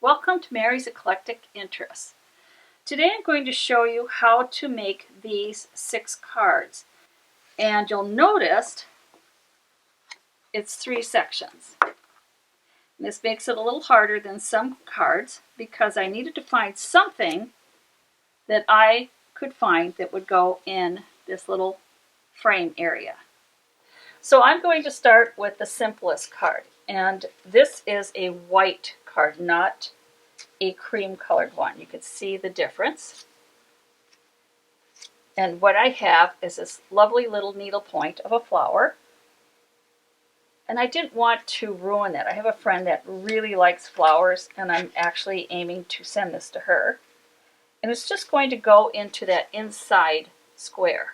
Welcome to Mary's Eclectic Interests. Today I'm going to show you how to make these 6 cards. And you'll notice it's 3 sections. This makes it a little harder than some cards because I needed to find something that I could find that would go in this little frame area. So I'm going to start with the simplest card. And this is a white card, not a cream colored one. You can see the difference. And what I have is this lovely little needlepoint of a flower. And I didn't want to ruin it. I have a friend that really likes flowers, and I'm actually aiming to send this to her. And it's just going to go into that inside square.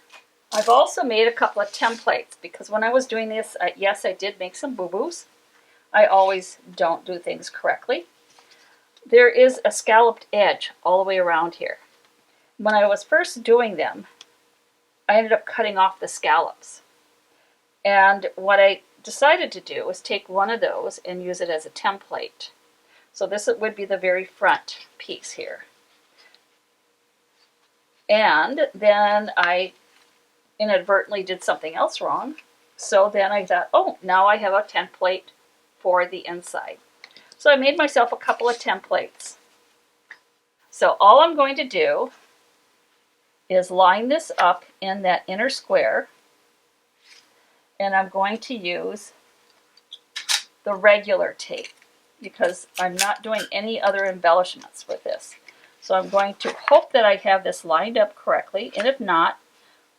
I've also made a couple of templates because when I was doing this, yes, I did make some boo-boos. I always don't do things correctly. There is a scalloped edge all the way around here. When I was first doing them, I ended up cutting off the scallops. And what I decided to do was take one of those and use it as a template. So this would be the very front piece here. And then I inadvertently did something else wrong. So then I thought, oh, now I have a template for the inside. So I made myself a couple of templates. So all I'm going to do is line this up in that inner square, and I'm going to use the regular tape because I'm not doing any other embellishments with this. So I'm going to hope that I have this lined up correctly, and if not,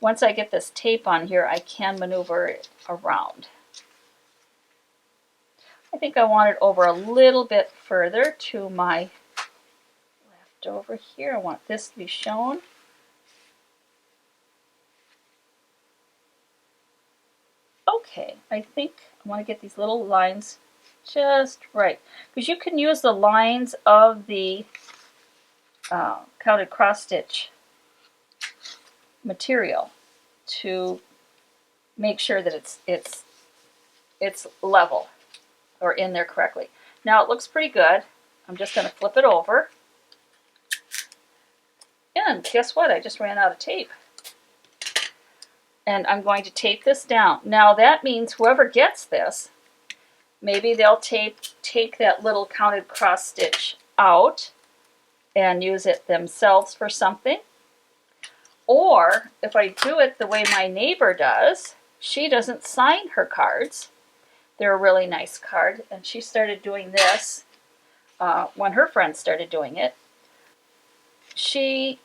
once I get this tape on here, I can maneuver it around. I think I want it over a little bit further to my left over here. I want this to be shown. Okay, I think I want to get these little lines just right. Because you can use the lines of the counted cross stitch material to make sure that it's level or in there correctly. Now it looks pretty good. I'm just going to flip it over. And guess what? I just ran out of tape. And I'm going to tape this down. Now that means whoever gets this, maybe they'll take that little counted cross stitch out and use it themselves for something. Or if I do it the way my neighbor does, she doesn't sign her cards. They're a really nice card, and she started doing this when her friends started doing it. She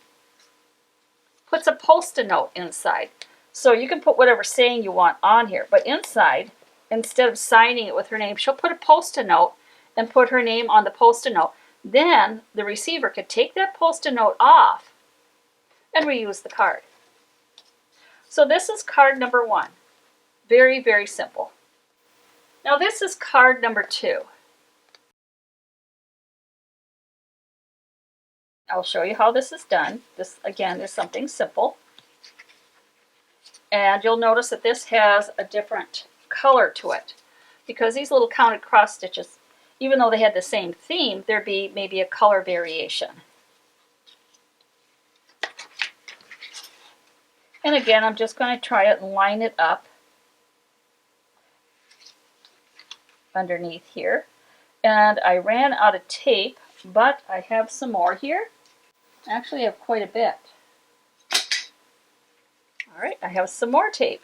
puts a Post-it note inside. So you can put whatever saying you want on here, but inside, instead of signing it with her name, she'll put a Post-it note and put her name on the Post-it note. Then the receiver could take that Post-it note off and reuse the card. So this is card number 1. Very, very simple. Now this is card number 2. I'll show you how this is done. This, again, is something simple. And you'll notice that this has a different color to it. Because these little counted cross stitches, even though they had the same theme, there'd be maybe a color variation. And again, I'm just going to try it and line it up underneath here. And I ran out of tape, but I have some more here. Actually, I have quite a bit. All right, I have some more tape.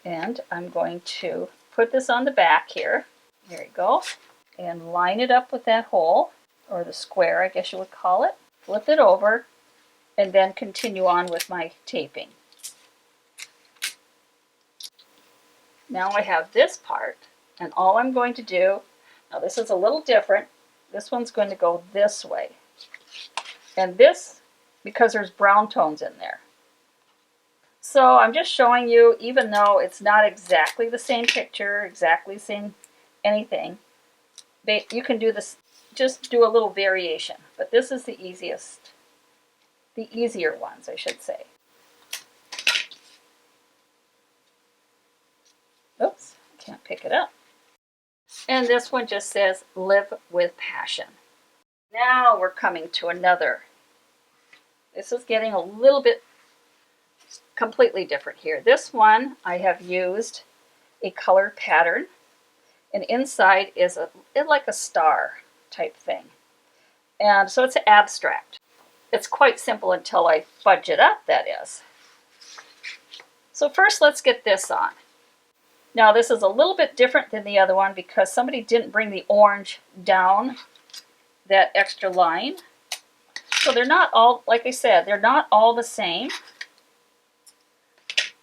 And I'm going to put this on the back here. There you go. And line it up with that hole, or the square, I guess you would call it. Flip it over, and then continue on with my taping. Now I have this part, and all I'm going to do, now this is a little different. This one's going to go this way. And this, because there's brown tones in there. So I'm just showing you, even though it's not exactly the same picture, exactly the same anything, you can do this, just do a little variation. But this is the easiest, the easier ones, I should say. Oops, Can't pick it up. And this one just says, live with passion. Now we're coming to another. This is getting a little bit completely different here. This one I have used a color pattern, and inside is like a star type thing. And so it's abstract. It's quite simple until I fudge it up, that is. So first let's get this on. Now this is a little bit different than the other one because somebody didn't bring the orange down that extra line. So they're not all, like I said, they're not all the same.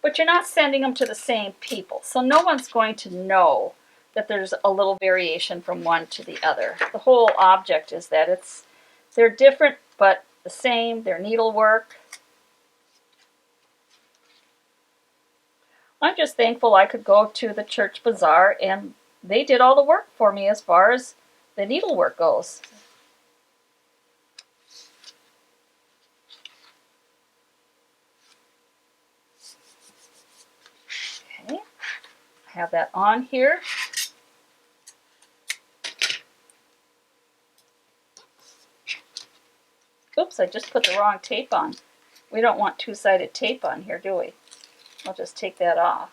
But you're not sending them to the same people. So no one's going to know that there's a little variation from one to the other. The whole object is that they're different but the same. They're needlework. I'm just thankful I could go to the church bazaar and they did all the work for me as far as the needlework goes. Okay, I have that on here. Oops, I just put the wrong tape on. We don't want two-sided tape on here, do we? I'll just take that off.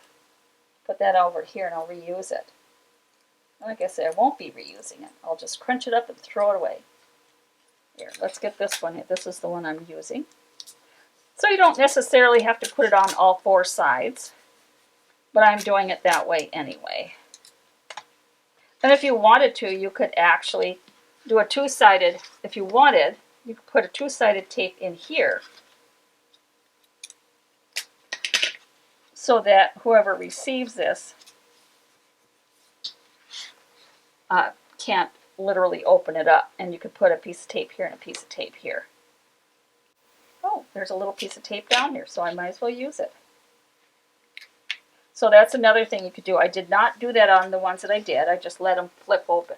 Put that over here and I'll reuse it. Like I said, I won't be reusing it. I'll just crunch it up and throw it away. Here, let's get this one. This is the one I'm using. So you don't necessarily have to put it on all four sides, but I'm doing it that way anyway. And if you wanted to, you could actually do a two-sided, if you wanted, you could put a two-sided tape in here so that whoever receives this can't literally open it up. And you could put a piece of tape here and a piece of tape here. Oh, there's a little piece of tape down here, so I might as well use it. So that's another thing you could do. I did not do that on the ones that I did. I just let them flip open.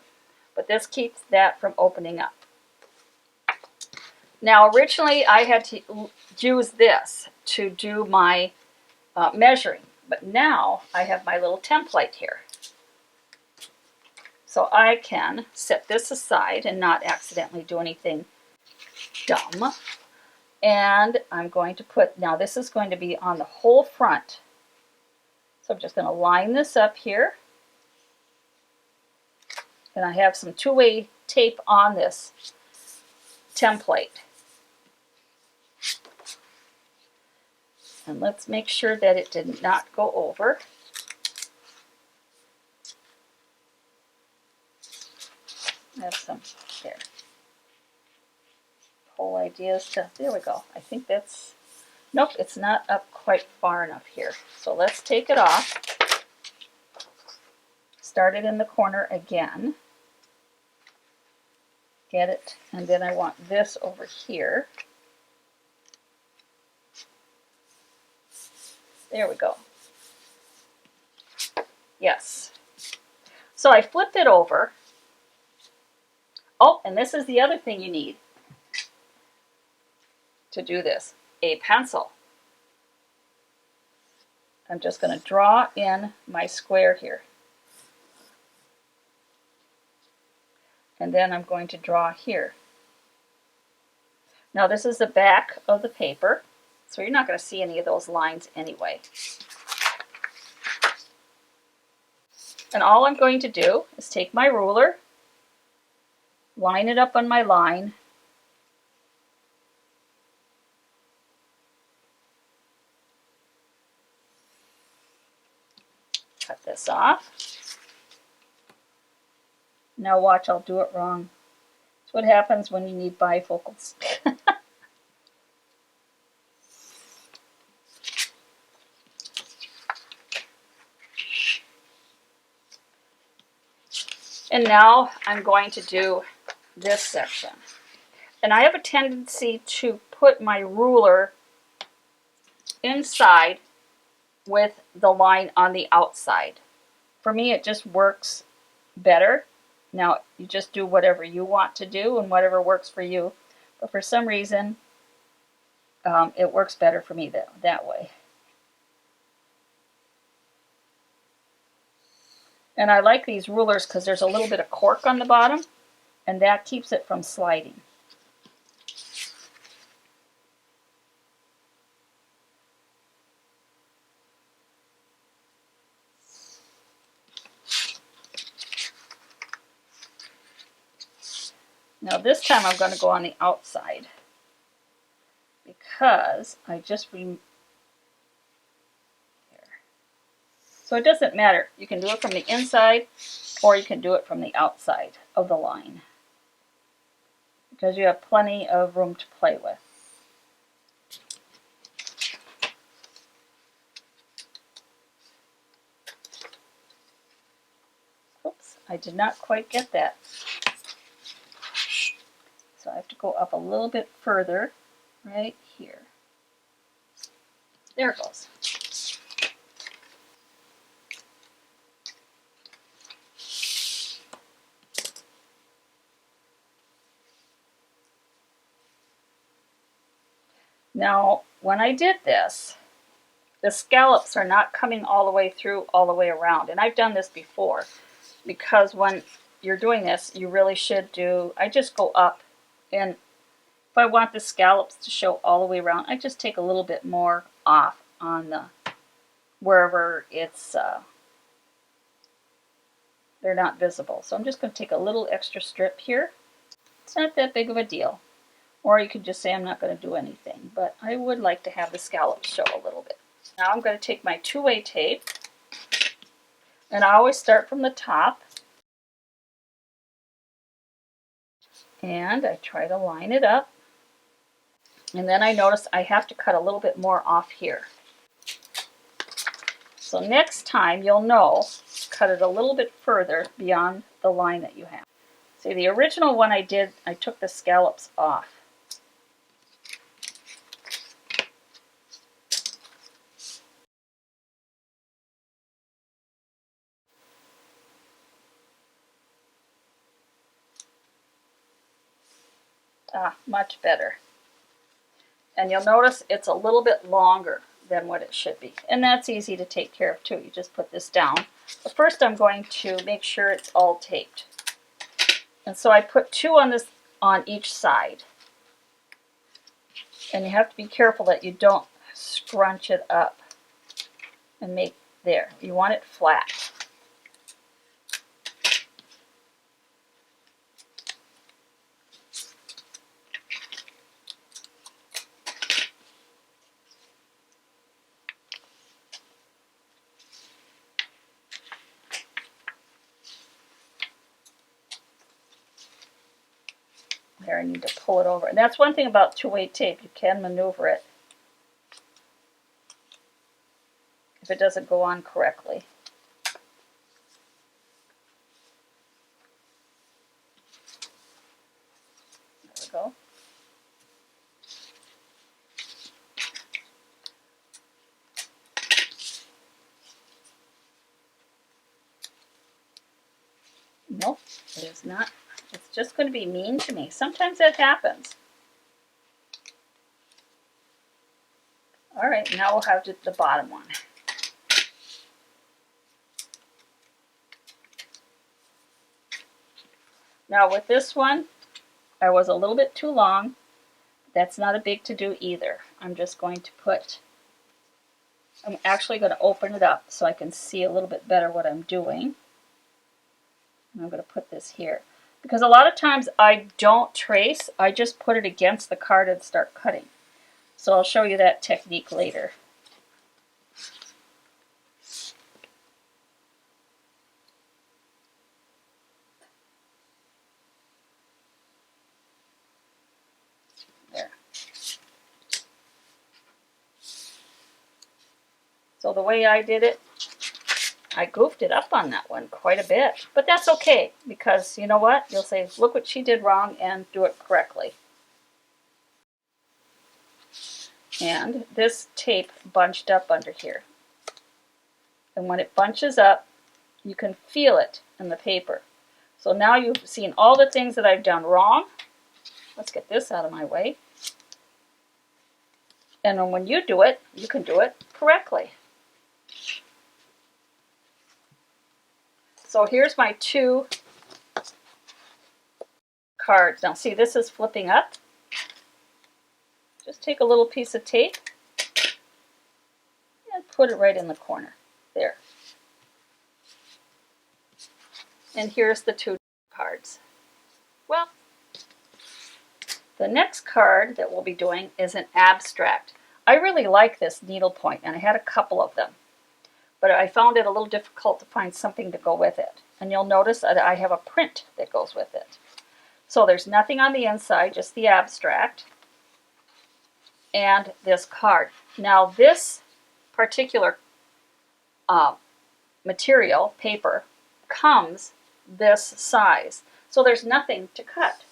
But this keeps that from opening up. Now, originally I had to use this to do my measuring, but now I have my little template here. So I can set this aside and not accidentally do anything dumb. And I'm going to put, now this is going to be on the whole front. So I'm just going to line this up here. And I have some two-way tape on this template. And let's make sure that it did not go over. I have some there. Whole idea is to, there we go. I think that's, nope, it's not up quite far enough here. So let's take it off. Start it in the corner again. Get it, and then I want this over here. There we go. Yes. So I flipped it over. Oh, and this is the other thing you need to do this, a pencil. I'm just going to draw in my square here. And then I'm going to draw here. Now this is the back of the paper, so you're not going to see any of those lines anyway. And all I'm going to do is take my ruler, line it up on my line, cut this off. Now watch, I'll do it wrong. It's what happens when you need bifocals. And now I'm going to do this section. And I have a tendency to put my ruler inside with the line on the outside. For me, it just works better. Now, you just do whatever you want to do and whatever works for you. But for some reason, it works better for me that way. And I like these rulers because there's a little bit of cork on the bottom, and that keeps it from sliding. Now this time I'm going to go on the outside because I just here. So it doesn't matter. You can do it from the inside or you can do it from the outside of the line because you have plenty of room to play with. Oops, I did not quite get that. So I have to go up a little bit further right here. There it goes. Now, when I did this, the scallops are not coming all the way through, all the way around. And I've done this before because when you're doing this, you really should do, I just go up, and if I want the scallops to show all the way around, I just take a little bit more off on the, wherever it's, they're not visible. So I'm just going to take a little extra strip here. It's not that big of a deal. Or you could just say I'm not going to do anything, but I would like to have the scallops show a little bit. Now I'm going to take my two-way tape, and I always start from the top, and I try to line it up, and then I notice I have to cut a little bit more off here. So next time you'll know, cut it a little bit further beyond the line that you have. See, the original one I did, I took the scallops off. Much better. And you'll notice it's a little bit longer than what it should be. And that's easy to take care of too. You just put this down. But first I'm going to make sure it's all taped. And so I put two on each side. And you have to be careful that you don't scrunch it up and make there. You want it flat. There, I need to pull it over. And that's one thing about two-way tape. You can maneuver it if it doesn't go on correctly. There we go. Nope, it is not. It's just going to be mean to me. Sometimes that happens. All right, now we'll have the bottom one. Now with this one, I was a little bit too long. That's not a big to-do either. I'm just going to I'm actually going to open it up so I can see a little bit better what I'm doing. And I'm going to put this here. Because a lot of times I don't trace, I just put it against the card and start cutting. So I'll show you that technique later. There. So the way I did it, I goofed it up on that one quite a bit. But that's okay, because you know what? You'll say, look what she did wrong, and do it correctly. And this tape bunched up under here. And when it bunches up, you can feel it in the paper. So now you've seen all the things that I've done wrong. Let's get this out of my way. And then when you do it, you can do it correctly. So here's my 2 cards. Now see, this is flipping up. Just take a little piece of tape and put it right in the corner. There. And here's the 2 cards. Well, the next card that we'll be doing is an abstract. I really like this needlepoint, and I had a couple of them, but I found it a little difficult to find something to go with it. And you'll notice that I have a print that goes with it. So there's nothing on the inside, just the abstract and this card. Now this particular material, paper, comes this size. So there's nothing to cut.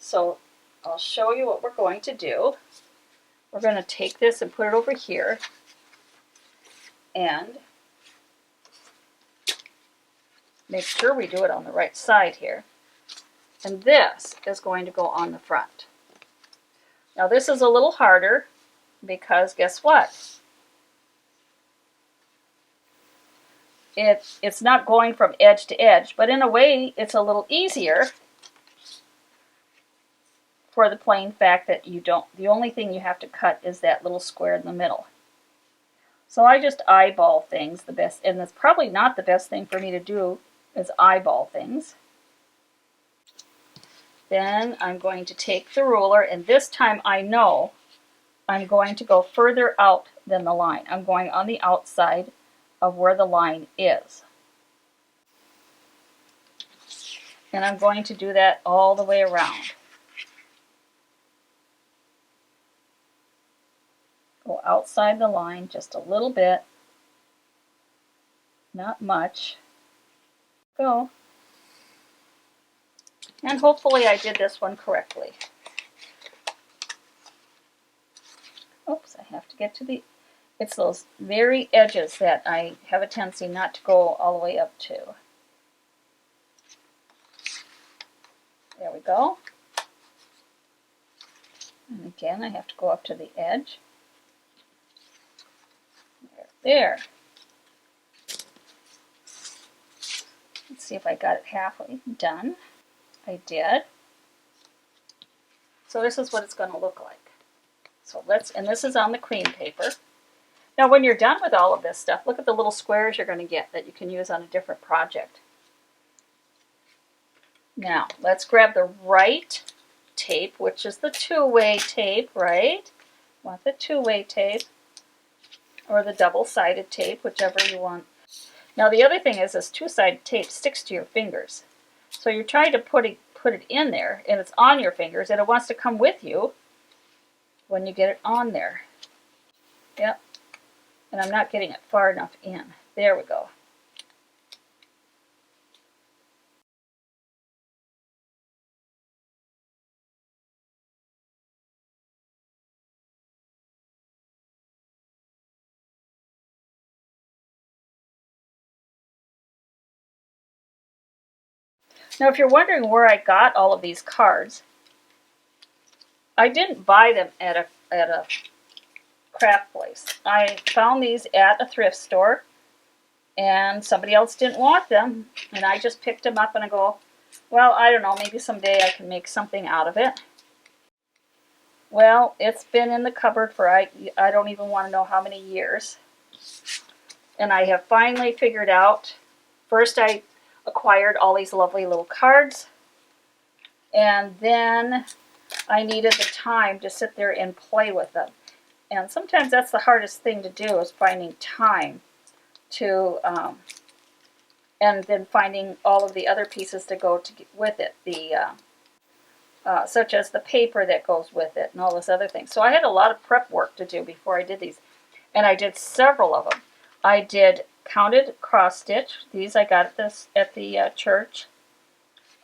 So I'll show you what we're going to do. We're going to take this and put it over here and make sure we do it on the right side here. And this is going to go on the front. Now this is a little harder because guess what? It's not going from edge to edge, but in a way it's a little easier for the plain fact that the only thing you have to cut is that little square in the middle. So I just eyeball things the best, and that's probably not the best thing for me to do is eyeball things. Then I'm going to take the ruler, and this time I know I'm going to go further out than the line. I'm going on the outside of where the line is. And I'm going to do that all the way around. Go outside the line just a little bit, not much. Go. And hopefully I did this one correctly. Oops, I have to get to it's those very edges that I have a tendency not to go all the way up to. There we go. And again, I have to go up to the edge. There. Let's see if I got it halfway done. I did. So this is what it's going to look like. So and this is on the cream paper. Now when you're done with all of this stuff, look at the little squares you're going to get that you can use on a different project. Now let's grab the right tape, which is the 2-way tape, right? Want the 2-way tape or the double-sided tape, whichever you want. Now the other thing is this 2-sided tape sticks to your fingers. So you're trying to put it in there, and it's on your fingers, and it wants to come with you when you get it on there. Yep. And I'm not getting it far enough in. There we go. Now, if you're wondering where I got all of these cards, I didn't buy them at a craft place. I found these at a thrift store, and somebody else didn't want them, and I just picked them up and I go, well, I don't know, maybe someday I can make something out of it. Well, it's been in the cupboard for I don't even want to know how many years. And I have finally figured out, first I acquired all these lovely little cards, and then I needed the time to sit there and play with them. And sometimes that's the hardest thing to do, is finding time to, and then finding all of the other pieces to go with it, such as the paper that goes with it and all this other thing. So I had a lot of prep work to do before I did these, and I did several of them. I did counted cross stitch. These I got at the church.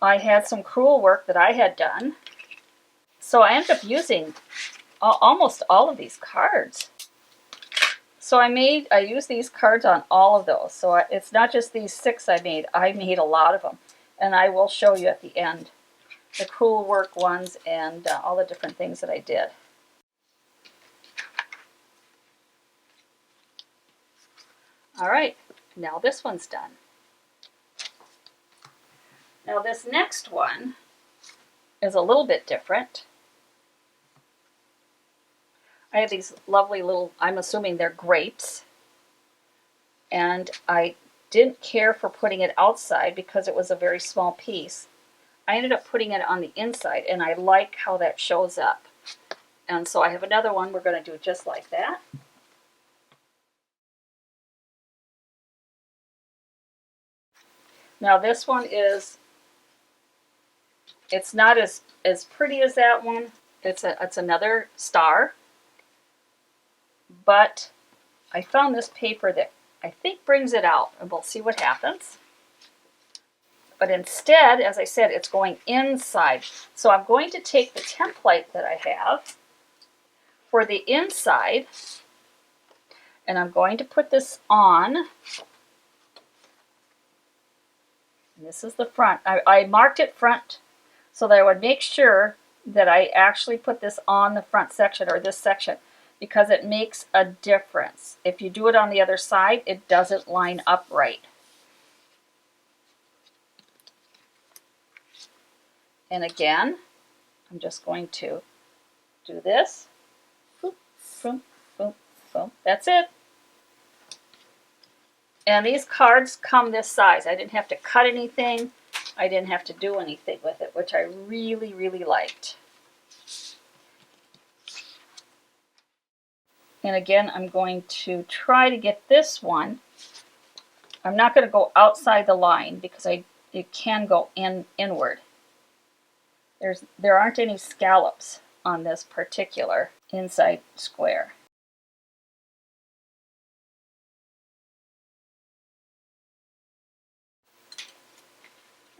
I had some crewel work that I had done. So I ended up using almost all of these cards. So I used these cards on all of those. So it's not just these 6 I made a lot of them. And I will show you at the end the crewel work ones and all the different things that I did. All right, now this one's done. Now this next one is a little bit different. I have these lovely little, I'm assuming they're grapes, and I didn't care for putting it outside because it was a very small piece. I ended up putting it on the inside, and I like how that shows up. And so I have another one we're going to do just like that. Now this one is, it's not as pretty as that one. It's another star. But I found this paper that I think brings it out, and we'll see what happens. But instead, as I said, it's going inside. So I'm going to take the template that I have for the inside, and I'm going to put this on. And this is the front. I marked it front so that I would make sure that I actually put this on the front section, or this section, because it makes a difference. If you do it on the other side, it doesn't line up right. And again, I'm just going to do this. Boop, boom, boom, boom. That's it. And these cards come this size. I didn't have to cut anything. I didn't have to do anything with it, which I really, really liked. And again, I'm going to try to get this one. I'm not going to go outside the line because it can go inward. There aren't any scallops on this particular inside square.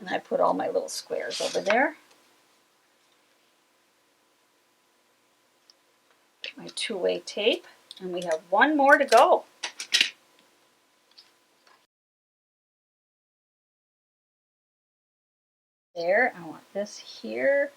And I put all my little squares over there. My two-way tape, and we have one more to go. There, I want this here.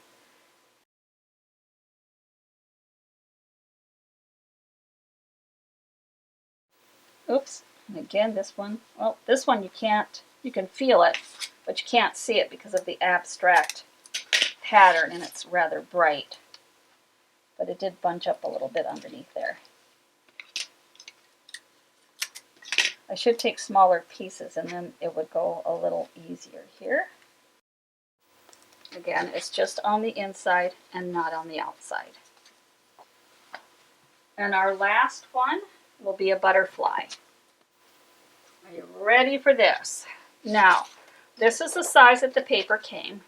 Oops, and again this one, well, this one you can feel it, but you can't see it because of the abstract pattern, and it's rather bright. But it did bunch up a little bit underneath there. I should take smaller pieces and then it would go a little easier here. Again, it's just on the inside and not on the outside. And our last one will be a butterfly. Are you ready for this? Now, this is the size that the paper came.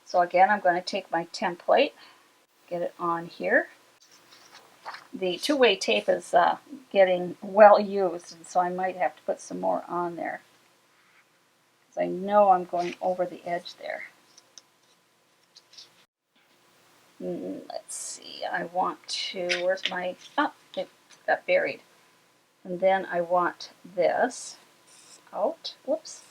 So again, I'm going to take my template, get it on here. The two-way tape is getting well used, and so I might have to put some more on there, because I know I'm going over the edge there. Let's see, I want to, where's my, oh, it got buried. And then I want this out, whoops.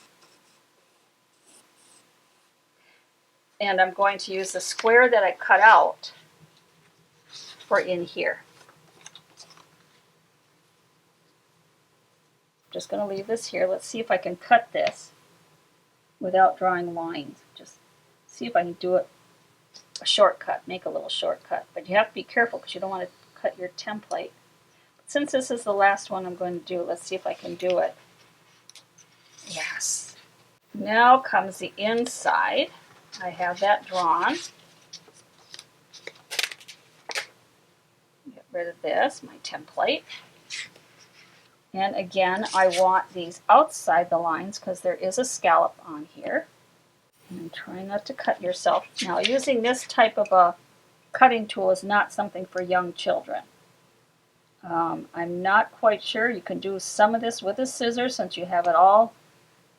And I'm going to use the square that I cut out for in here. Just going to leave this here. Let's see if I can cut this without drawing lines. Just see if I can do it a shortcut, make a little shortcut. But you have to be careful because you don't want to cut your template. But since this is the last one I'm going to do, let's see if I can do it. Yes. Now comes the inside. I have that drawn. Get rid of this, my template. And again, I want these outside the lines because there is a scallop on here. And try not to cut yourself. Now, using this type of a cutting tool is not something for young children. I'm not quite sure. You can do some of this with a scissors since you have it all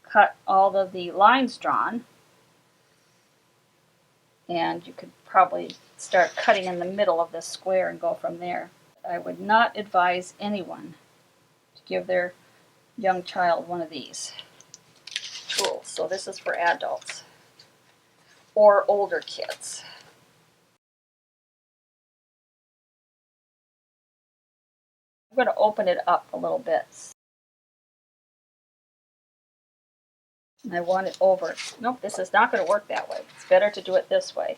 cut, all of the lines drawn. And you could probably start cutting in the middle of this square and go from there. I would not advise anyone to give their young child one of these tools. So this is for adults or older kids. I'm going to open it up a little bit. And I want it over. Nope, this is not going to work that way. It's better to do it this way.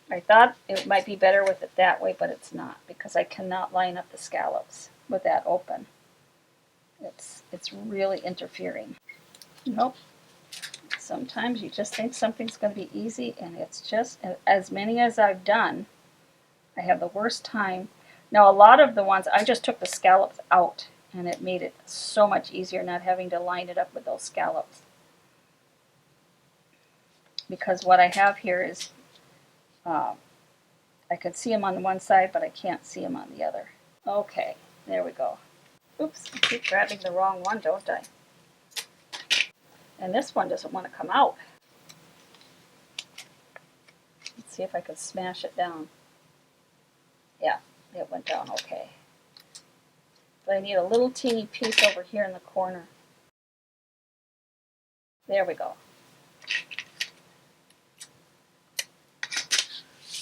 I thought it might be better with it that way, but it's not, because I cannot line up the scallops with that open. It's really interfering. Nope. Sometimes you just think something's going to be easy, and it's just, as many as I've done, I have the worst time. Now, a lot of the ones, I just took the scallops out, and it made it so much easier not having to line it up with those scallops. Because what I have here is, I could see them on the one side, but I can't see them on the other. Okay, there we go. Oops, I keep grabbing the wrong one, don't I? And this one doesn't want to come out. Let's see if I could smash it down. Yeah, it went down okay. But I need a little teeny piece over here in the corner. There we go.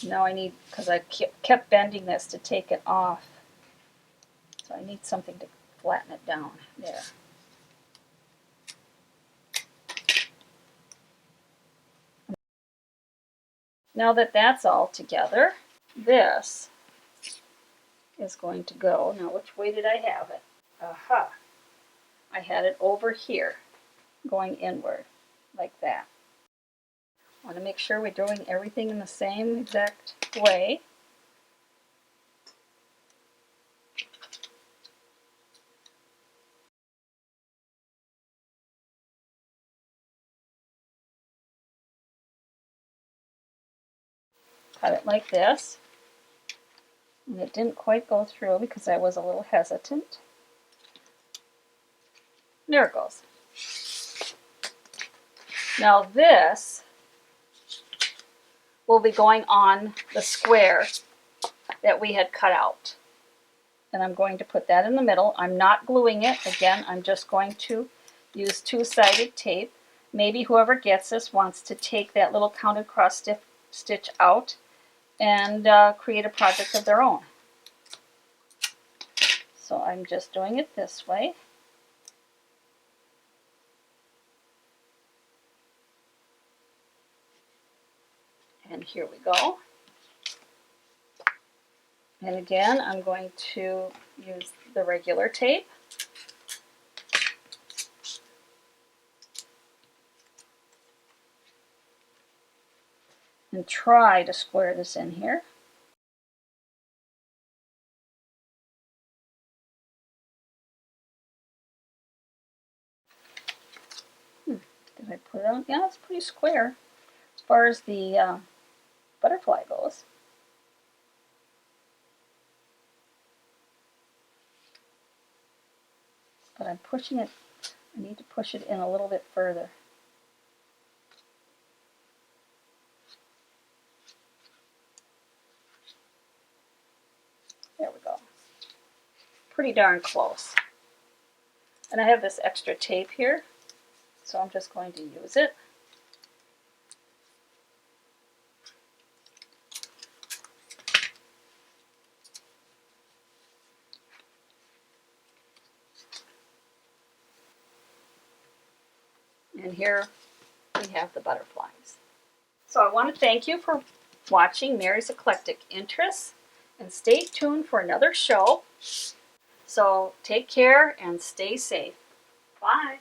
Now I need, because I kept bending this to take it off, so I need something to flatten it down. There. Now that that's all together, this is going to go. Now, which way did I have it? Aha. I had it over here, going inward, like that. I want to make sure we're doing everything in the same exact way. Cut it like this. And it didn't quite go through because I was a little hesitant. There it goes. Now this will be going on the square that we had cut out. And I'm going to put that in the middle. I'm not gluing it. Again, I'm just going to use two-sided tape. Maybe whoever gets this wants to take that little counted cross stitch out and create a project of their own. So I'm just doing it this way. And here we go. And again, I'm going to use the regular tape. And try to square this in here. Did I put it on? Yeah, it's pretty square as far as the butterfly goes. But I'm pushing it, I need to push it in a little bit further. There we go. Pretty darn close. And I have this extra tape here, so I'm just going to use it. And here we have the butterflies. So I want to thank you for watching Mary's Eclectic Interests, and stay tuned for another show. So take care and stay safe. Bye.